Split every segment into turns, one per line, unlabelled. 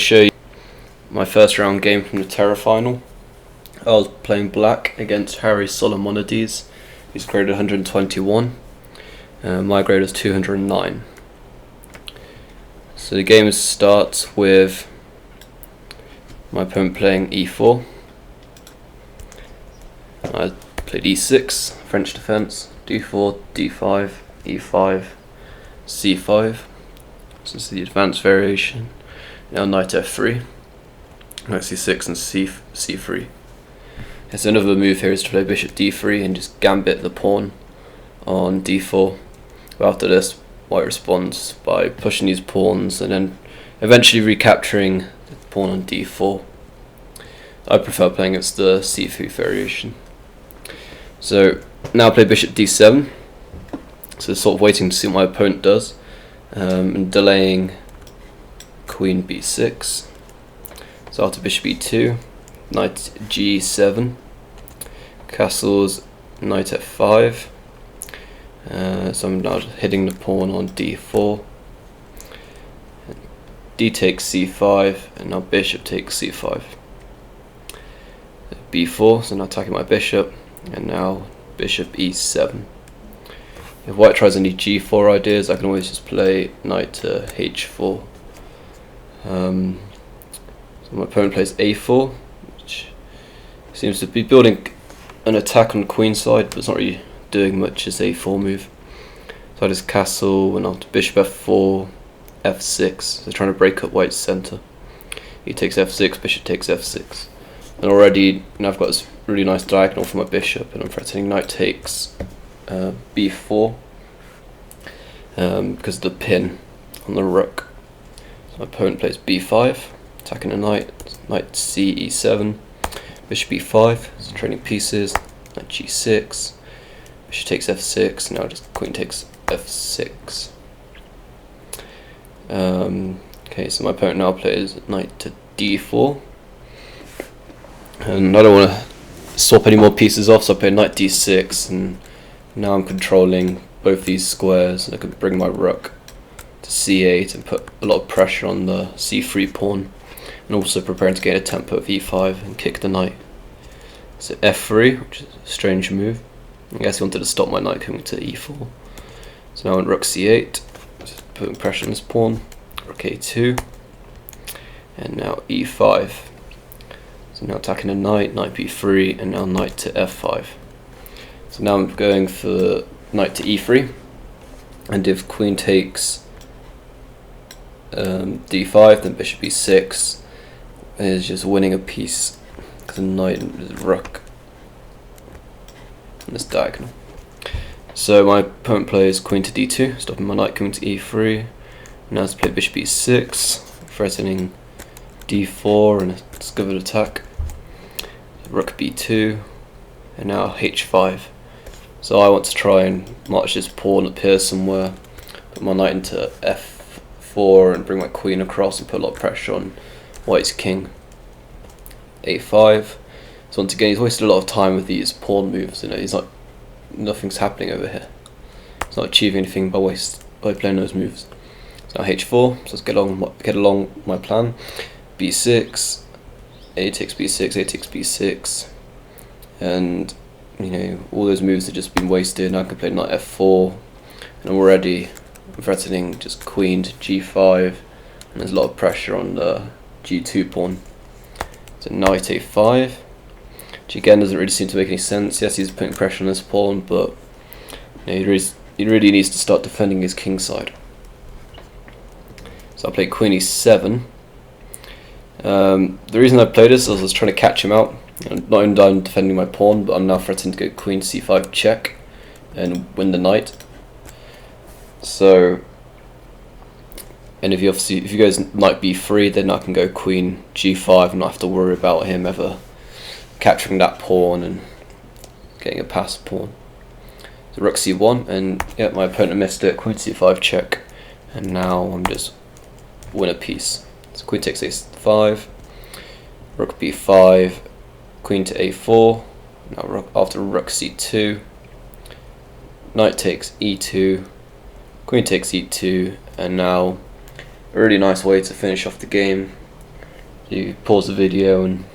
Show you my first round game from the Terafinal. I was playing black against Solomonides, who's graded 121. My grade was 209. So the game starts with my opponent playing e4. I played e6, French defense, d4, d5, e5, c5. So this is the advanced variation. Now knight f3, knight c6 and c3. So another move here is to play bishop d3 and just gambit the pawn on d4. But after this, white responds by pushing these pawns and then eventually recapturing the pawn on d4. I prefer playing against the c3 variation. So now I play bishop d7. So sort of waiting to see what my opponent does, and delaying queen b6. So after bishop e2, knight g7, castles, knight f5. So I'm now hitting the pawn on d4. D takes c5, and now bishop takes c5. b4, so now attacking my bishop, and now bishop e7. If white tries any g4 ideas, I can always just play knight to h4. So my opponent plays a4, which seems to be building an attack on the queen side, but it's not really doing much as a4 move. So I just castle, and after bishop f4, f6, so trying to break up white's centre. He takes f6, bishop takes f6. And already now I've got this really nice diagonal for my bishop, and I'm threatening knight takes b4 because of the pin on the rook. So my opponent plays b5, attacking the knight, knight c e7, bishop e5, so trading pieces, knight g6, bishop takes f6, now just queen takes f6. Okay, so my opponent now plays knight to d4, and I don't want to swap any more pieces off, so I play knight d6, and now I'm controlling both these squares. I can bring my rook to c8 and put a lot of pressure on the c3 pawn, and also preparing to gain a tempo of e5 and kick the knight. So f3, which is a strange move. I guess he wanted to stop my knight coming to e4. So now on rook c8, just putting pressure on this pawn, rook a2, and now e5. So now attacking the knight, knight b3, and now knight to f5. So now I'm going for knight to e3, and if queen takes d5, then bishop e6 is just winning a piece because the knight is rook in this diagonal. So my opponent plays queen to d2, stopping my knight coming to e3. Now let's play bishop e6, threatening d4 and a discovered attack. Rook b2, and now h5. So I want to try and march this pawn up here somewhere, put my knight into f4 and bring my queen across and put a lot of pressure on white's king. a5. So once again, he's wasted a lot of time with these pawn moves. You know, nothing's happening over here. He's not achieving anything by playing those moves. So now h4. So let's get along my plan. b6, a takes b6, a takes b6, and you know, all those moves have just been wasted. Now I can play knight f4, and already I'm threatening just queen to g5, and there's a lot of pressure on the g2 pawn. So knight a5, which again doesn't really seem to make any sense. Yes, he's putting pressure on this pawn, but you know, he really needs to start defending his king side. So I play queen e7. The reason I played this is I was trying to catch him out. Not only I'm defending my pawn, but I'm now threatening to go queen c5 check and win the knight. So, and if you goes knight b3, then I can go queen g5 and not have to worry about him ever capturing that pawn and getting a passed pawn. So rook c1, and yeah, my opponent missed it. Queen c5 check, and now I'm just win a piece. So queen takes a5, rook b5, queen to a4, now after rook c2, knight takes e2, queen takes e2, and now a really nice way to finish off the game. you pause the video and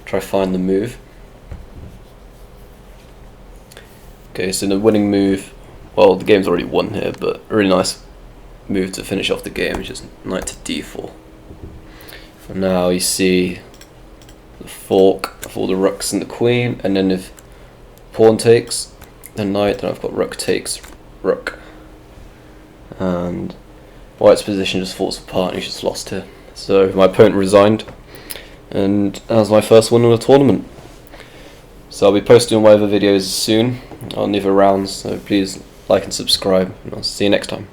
try to find the move. Okay, so the winning move, well, the game's already won here, but a really nice move to finish off the game, which is knight to d4. For now, you see the fork of all the rooks and the queen, and then if pawn takes the knight, then I've got rook takes rook. And white's position just falls apart and he's just lost here. So my opponent resigned, and that was my first win in the tournament. So I'll be posting my other videos soon on the other rounds, so please like and subscribe, and I'll see you next time.